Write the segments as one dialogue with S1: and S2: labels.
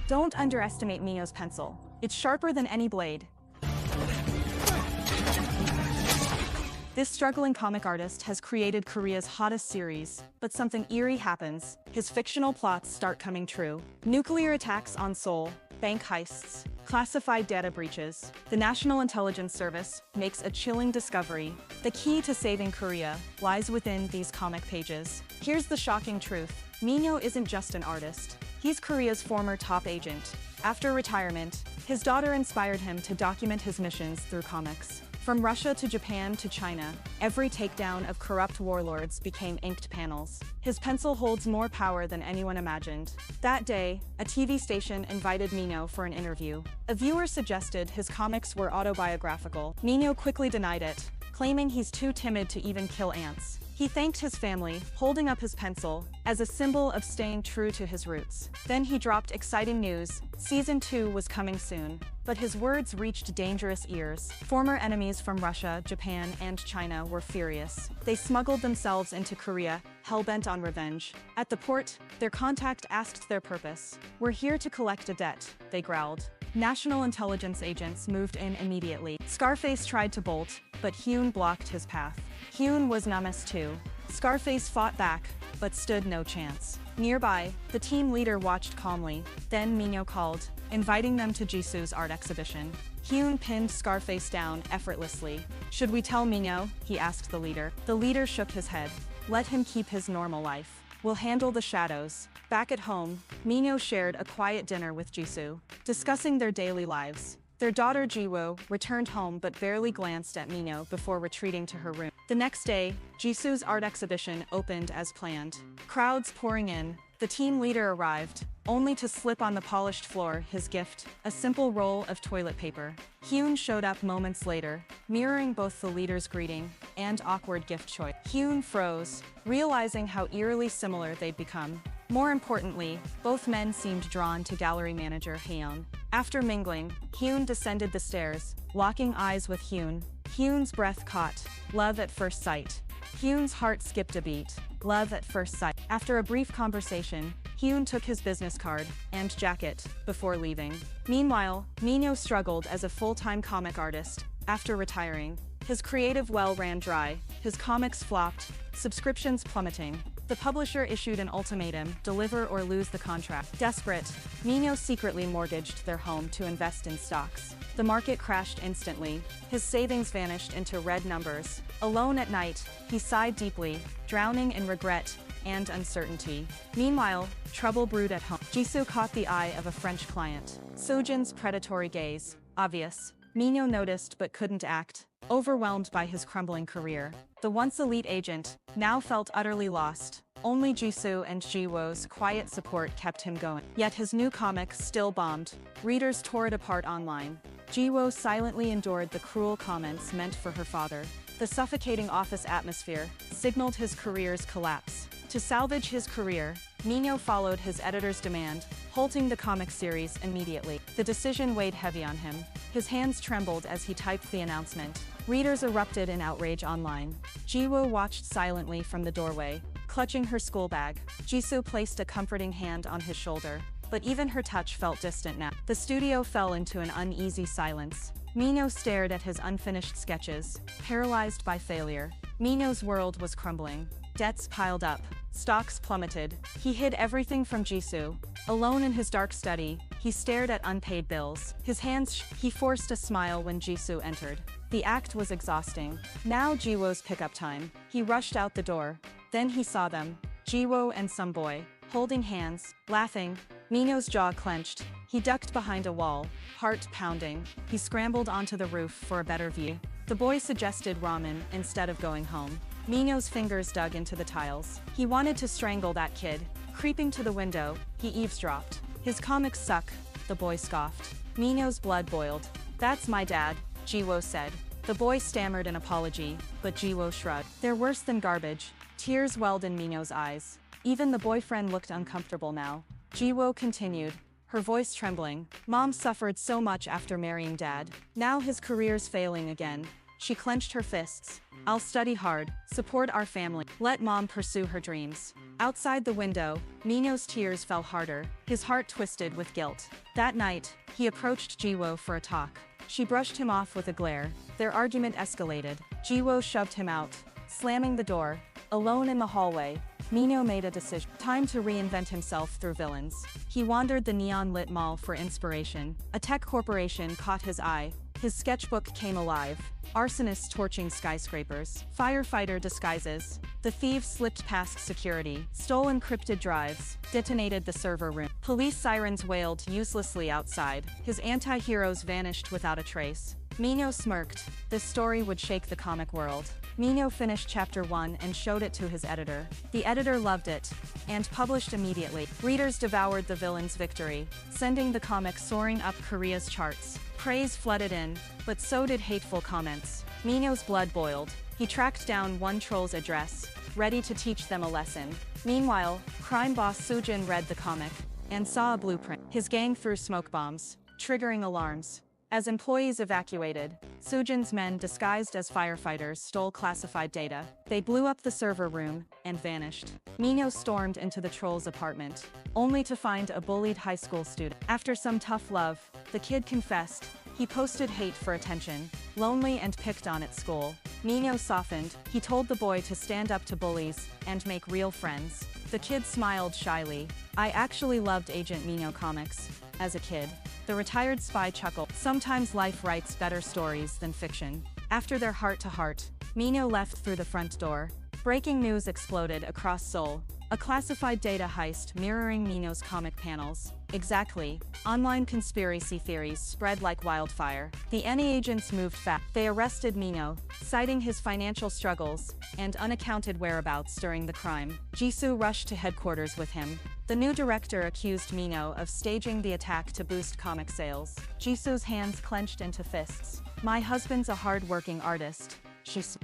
S1: Don't underestimate Minyo's pencil. It's sharper than any blade. This struggling comic artist has created Korea's hottest series, but something eerie happens. His fictional plots start coming true. Nuclear attacks on Seoul, bank heists, classified data breaches. The National Intelligence Service makes a chilling discovery. The key to saving Korea lies within these comic pages. Here's the shocking truth. Minyo isn't just an artist. He's Korea's former top agent. After retirement, his daughter inspired him to document his missions through comics. From Russia to Japan to China, every takedown of corrupt warlords became inked panels. His pencil holds more power than anyone imagined. That day, a TV station invited Minyo for an interview. A viewer suggested his comics were autobiographical. Minyo quickly denied it, claiming he's too timid to even kill ants. He thanked his family, holding up his pencil, as a symbol of staying true to his roots. Then he dropped exciting news. Season 2 was coming soon. But his words reached dangerous ears. Former enemies from Russia, Japan, and China were furious. They smuggled themselves into Korea, hell-bent on revenge. At the port, their contact asked their purpose. "We're here to collect a debt," they growled. National intelligence agents moved in immediately. Scarface tried to bolt, but Hyun blocked his path. Hyun was numbness too. Scarface fought back, but stood no chance. Nearby, the team leader watched calmly. Then Minyo called, inviting them to Jisoo's art exhibition. Hyun pinned Scarface down effortlessly. "Should we tell Minyo?" he asked the leader. The leader shook his head. "Let him keep his normal life. We'll handle the shadows." Back at home, Minyo shared a quiet dinner with Jisoo, discussing their daily lives. Their daughter Jiwoo returned home but barely glanced at Minyo before retreating to her room. The next day, Jisoo's art exhibition opened as planned. Crowds pouring in, the team leader arrived, only to slip on the polished floor his gift, a simple roll of toilet paper. Hyun showed up moments later, mirroring both the leader's greeting and awkward gift choice. Hyun froze, realizing how eerily similar they'd become. More importantly, both men seemed drawn to gallery manager Haeun. After mingling, Hyun descended the stairs, locking eyes with Hyun. Hyun's breath caught. Love at first sight. Hyun's heart skipped a beat. Love at first sight. After a brief conversation, Hyun took his business card and jacket before leaving. Meanwhile, Minyo struggled as a full-time comic artist. After retiring, his creative well ran dry. His comics flopped, subscriptions plummeting. The publisher issued an ultimatum: deliver or lose the contract. Desperate, Minyo secretly mortgaged their home to invest in stocks. The market crashed instantly. His savings vanished into red numbers. Alone at night, he sighed deeply, drowning in regret and uncertainty. Meanwhile, trouble brewed at home. Jisoo caught the eye of a French client. Sojin's predatory gaze, obvious. Minyo noticed but couldn't act, overwhelmed by his crumbling career. The once elite agent now felt utterly lost. Only Jisoo and Jiwoo's quiet support kept him going. Yet his new comic still bombed. Readers tore it apart online. Jiwoo silently endured the cruel comments meant for her father. The suffocating office atmosphere signaled his career's collapse. To salvage his career, Minyo followed his editor's demand, halting the comic series immediately. The decision weighed heavy on him. His hands trembled as he typed the announcement. Readers erupted in outrage online. Jiwoo watched silently from the doorway, clutching her school bag. Jisoo placed a comforting hand on his shoulder, but even her touch felt distant now. The studio fell into an uneasy silence. Minyo stared at his unfinished sketches, paralyzed by failure. Minyo's world was crumbling. Debts piled up. Stocks plummeted. He hid everything from Jisoo. Alone in his dark study, he stared at unpaid bills. His hands he forced a smile when Jisoo entered. The act was exhausting. Now Jiwoo's pickup time. He rushed out the door. Then he saw them. Jiwoo and some boy, holding hands, laughing. Minyo's jaw clenched. He ducked behind a wall, heart pounding. He scrambled onto the roof for a better view. The boy suggested ramen instead of going home. Minyo's fingers dug into the tiles. He wanted to strangle that kid. Creeping to the window, he eavesdropped. His comics suck, the boy scoffed. Minyo's blood boiled. "That's my dad," Jiwoo said. The boy stammered an apology, but Jiwoo shrugged. "They're worse than garbage." Tears welled in Minyo's eyes. Even the boyfriend looked uncomfortable now. Jiwoo continued, her voice trembling. "Mom suffered so much after marrying Dad. Now his career's failing again. She clenched her fists. I'll study hard, support our family, let mom pursue her dreams. Outside the window, Minho's tears fell harder, his heart twisted with guilt. That night, he approached Jiwoo for a talk. She brushed him off with a glare. Their argument escalated. Jiwoo shoved him out, slamming the door. Alone in the hallway, Minho made a decision. Time to reinvent himself through villains. He wandered the neon-lit mall for inspiration. A tech corporation caught his eye. His sketchbook came alive. Arsonists torching skyscrapers. Firefighter disguises. The thieves slipped past security, stole encrypted drives, detonated the server room. Police sirens wailed uselessly outside. His anti-heroes vanished without a trace. Minho smirked. This story would shake the comic world. Minho finished chapter 1 and showed it to his editor. The editor loved it, and published immediately. Readers devoured the villain's victory, sending the comic soaring up Korea's charts. Praise flooded in, but so did hateful comments. Minho's blood boiled. He tracked down one troll's address, ready to teach them a lesson. Meanwhile, crime boss Soojin read the comic, and saw a blueprint. His gang threw smoke bombs, triggering alarms. As employees evacuated, Soojin's men disguised as firefighters stole classified data. They blew up the server room and vanished. Minho stormed into the troll's apartment, only to find a bullied high school student. After some tough love, the kid confessed. He posted hate for attention, lonely and picked on at school. Minho softened. He told the boy to stand up to bullies and make real friends. The kid smiled shyly. I actually loved Agent Minho comics as a kid. The retired spy chuckled. Sometimes life writes better stories than fiction. After their heart-to-heart, Minho left through the front door. Breaking news exploded across Seoul. A classified data heist mirroring Minho's comic panels. Exactly. Online conspiracy theories spread like wildfire. The NE agents moved fast. They arrested Minho, citing his financial struggles and unaccounted whereabouts during the crime. Jisoo rushed to headquarters with him. The new director accused Minho of staging the attack to boost comic sales. Jisoo's hands clenched into fists. My husband's a hard-working artist.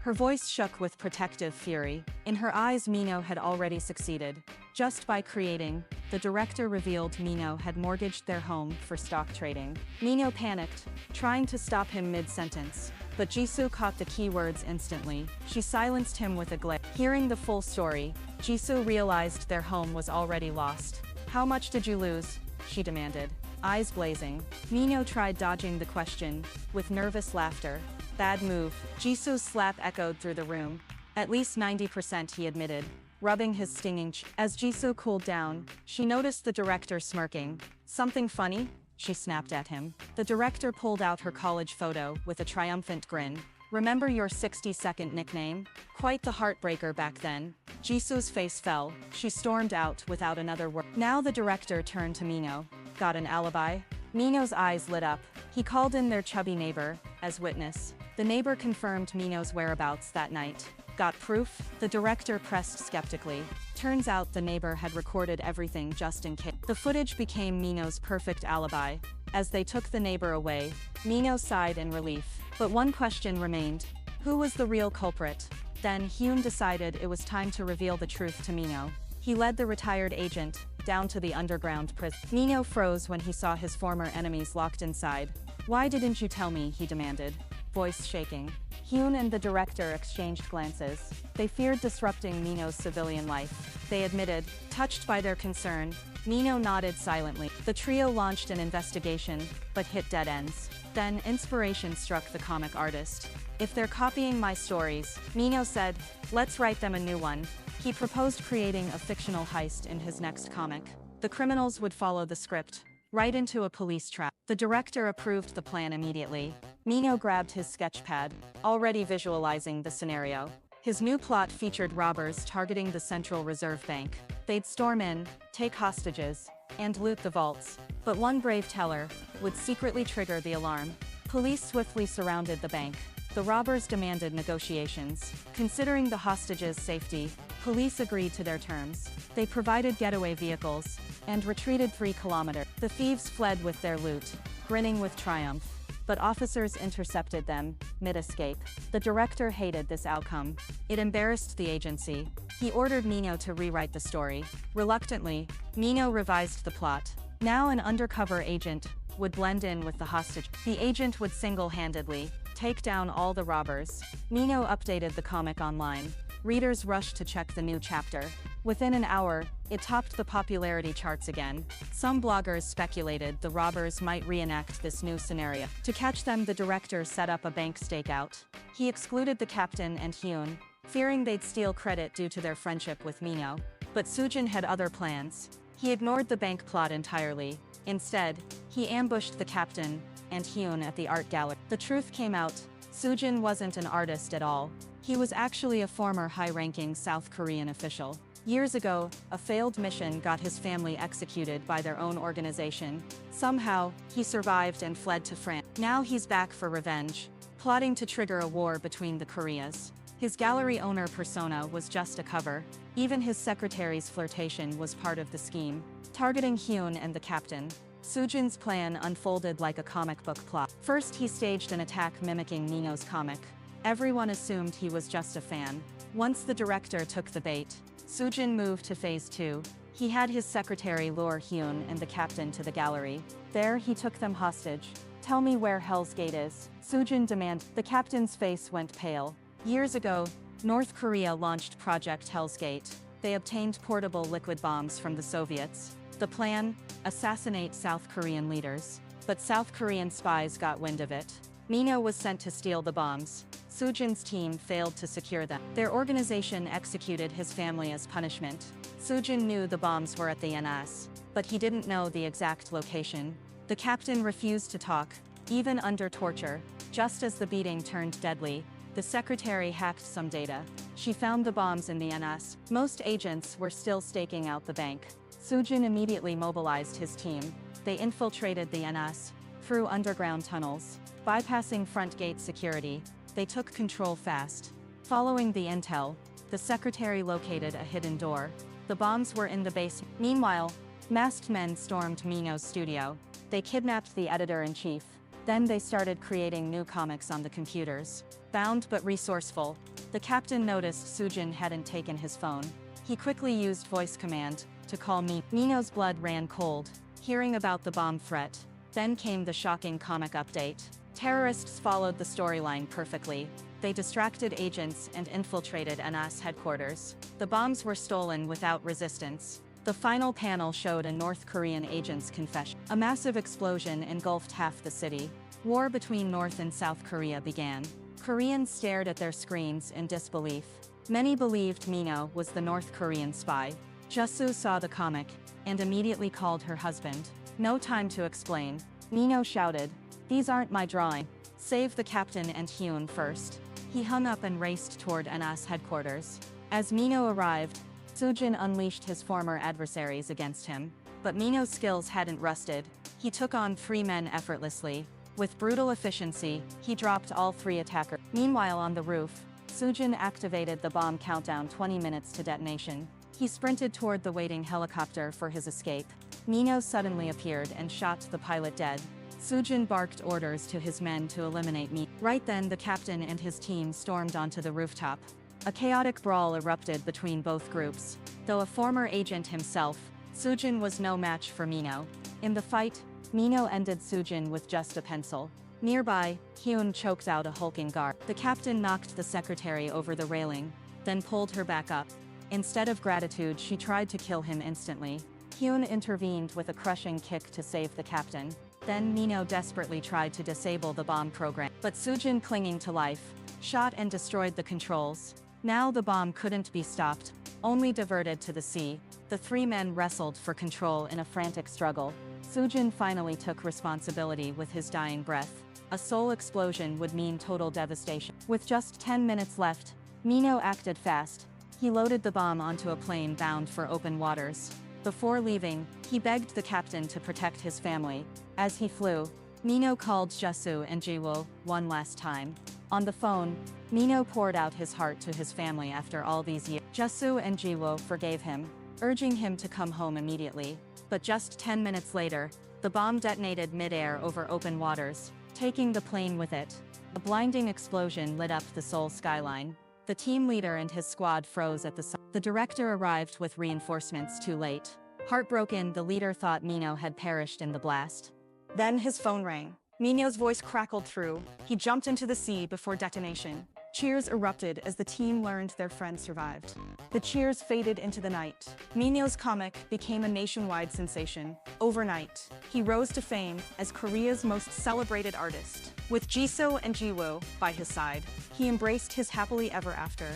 S1: Her voice shook with protective fury. In her eyes, Minho had already succeeded. Just by creating, the director revealed Minho had mortgaged their home for stock trading. Minho panicked, trying to stop him mid-sentence. But Jisoo caught the key words instantly. She silenced him with a glare. Hearing the full story, Jisoo realized their home was already lost. How much did you lose? She demanded, eyes blazing. Minho tried dodging the question, with nervous laughter. Bad move. Jisoo's slap echoed through the room. At least 90%, he admitted, rubbing his stinging chin. As Jisoo cooled down, she noticed the director smirking. Something funny? She snapped at him. The director pulled out her college photo with a triumphant grin. Remember your 60-second nickname? Quite the heartbreaker back then. Jisoo's face fell. She stormed out without another word. Now the director turned to Minho. Got an alibi? Minho's eyes lit up. He called in their chubby neighbor as witness. The neighbor confirmed Minho's whereabouts that night. Got proof? The director pressed skeptically. Turns out the neighbor had recorded everything just in case. The footage became Minho's perfect alibi. As they took the neighbor away, Minho sighed in relief. But one question remained. Who was the real culprit? Then Hyun decided it was time to reveal the truth to Minho. He led the retired agent down to the underground prison. Minho froze when he saw his former enemies locked inside. Why didn't you tell me? He demanded, voice shaking. Hyun and the director exchanged glances. They feared disrupting Minho's civilian life. They admitted, touched by their concern. Minho nodded silently. The trio launched an investigation, but hit dead ends. Then inspiration struck the comic artist. If they're copying my stories, Minho said, let's write them a new one. He proposed creating a fictional heist in his next comic. The criminals would follow the script, right into a police trap. The director approved the plan immediately. Minho grabbed his sketchpad, already visualizing the scenario. His new plot featured robbers targeting the Central Reserve Bank. They'd storm in, take hostages, and loot the vaults. But one brave teller would secretly trigger the alarm. Police swiftly surrounded the bank. The robbers demanded negotiations. Considering the hostages' safety, police agreed to their terms. They provided getaway vehicles and retreated 3 kilometers. The thieves fled with their loot, grinning with triumph. But officers intercepted them, mid-escape. The director hated this outcome. It embarrassed the agency. He ordered Minho to rewrite the story. Reluctantly, Minho revised the plot. Now an undercover agent would blend in with the hostage. The agent would single-handedly Take down all the robbers. Mino updated the comic online. Readers rushed to check the new chapter. Within an hour, it topped the popularity charts again. Some bloggers speculated the robbers might reenact this new scenario. To catch them, the director set up a bank stakeout. He excluded the captain and Hyun, fearing they'd steal credit due to their friendship with Mino. But Soojin had other plans. He ignored the bank plot entirely. Instead, he ambushed the captain and Hyun at the art gallery. The truth came out. Soojin wasn't an artist at all. He was actually a former high-ranking South Korean official. Years ago, a failed mission got his family executed by their own organization. Somehow, he survived and fled to France. Now he's back for revenge, plotting to trigger a war between the Koreas. His gallery owner persona was just a cover. Even his secretary's flirtation was part of the scheme, targeting Hyun and the captain. Soojin's plan unfolded like a comic book plot. First, he staged an attack mimicking Mino's comic. Everyone assumed he was just a fan. Once the director took the bait, Soojin moved to phase 2. He had his secretary lure Hyun and the captain to the gallery. There, he took them hostage. "Tell me where Hell's Gate is," Soojin demanded. The captain's face went pale. Years ago, North Korea launched Project Hell's Gate. They obtained portable liquid bombs from the Soviets. The plan? Assassinate South Korean leaders. But South Korean spies got wind of it. Mino was sent to steal the bombs. Soojin's team failed to secure them. Their organization executed his family as punishment. Soojin knew the bombs were at the NS, but he didn't know the exact location. The captain refused to talk, even under torture. Just as the beating turned deadly, the secretary hacked some data. She found the bombs in the NS. Most agents were still staking out the bank. Soojin immediately mobilized his team. They infiltrated the NS through underground tunnels. Bypassing front gate security, they took control fast. Following the intel, the secretary located a hidden door. The bombs were in the basement. Meanwhile, masked men stormed Mino's studio. They kidnapped the editor-in-chief. Then they started creating new comics on the computers. Bound but resourceful, the captain noticed Soojin hadn't taken his phone. He quickly used voice command to call me. Mino's blood ran cold, hearing about the bomb threat. Then came the shocking comic update. Terrorists followed the storyline perfectly. They distracted agents and infiltrated NS headquarters. The bombs were stolen without resistance. The final panel showed a North Korean agent's confession. A massive explosion engulfed half the city. War between North and South Korea began. Koreans stared at their screens in disbelief. Many believed Mino was the North Korean spy. Jasu saw the comic and immediately called her husband. "No time to explain," Mino shouted. "These aren't my drawing. Save the captain and Hyun first." He hung up and raced toward NS headquarters. As Mino arrived, Soojin unleashed his former adversaries against him. But Mino's skills hadn't rusted. He took on 3 men effortlessly. With brutal efficiency, he dropped all 3 attackers. Meanwhile, on the roof, Soojin activated the bomb countdown 20 minutes to detonation. He sprinted toward the waiting helicopter for his escape. Mino suddenly appeared and shot the pilot dead. Soojin barked orders to his men to eliminate me. Right then, the captain and his team stormed onto the rooftop. A chaotic brawl erupted between both groups. Though a former agent himself, Soojin was no match for Mino. In the fight, Mino ended Soojin with just a pencil. Nearby, Hyun choked out a hulking guard. The captain knocked the secretary over the railing, then pulled her back up. Instead of gratitude, she tried to kill him instantly. Hyun intervened with a crushing kick to save the captain. Then Mino desperately tried to disable the bomb program. But Soojin, clinging to life, shot and destroyed the controls. Now the bomb couldn't be stopped, only diverted to the sea. The 3 men wrestled for control in a frantic struggle. Soojin finally took responsibility with his dying breath. A soul explosion would mean total devastation. With just 10 minutes left, Mino acted fast. He loaded the bomb onto a plane bound for open waters. Before leaving, he begged the captain to protect his family. As he flew, Mino called Jasu and Jiwoo one last time. On the phone, Mino poured out his heart to his family after all these years. Jasu and Jiwoo forgave him, urging him to come home immediately. But just 10 minutes later, the bomb detonated mid-air over open waters, taking the plane with it. A blinding explosion lit up the Seoul skyline. The team leader and his squad froze at the sun. The director arrived with reinforcements too late. Heartbroken, the leader thought Mino had perished in the blast. Then his phone rang. Minyo's voice crackled through. He jumped into the sea before detonation. Cheers erupted as the team learned their friend survived. The cheers faded into the night. Minyo's comic became a nationwide sensation. Overnight, he rose to fame as Korea's most celebrated artist. With Jisoo and Jiwoo by his side, he embraced his happily ever after.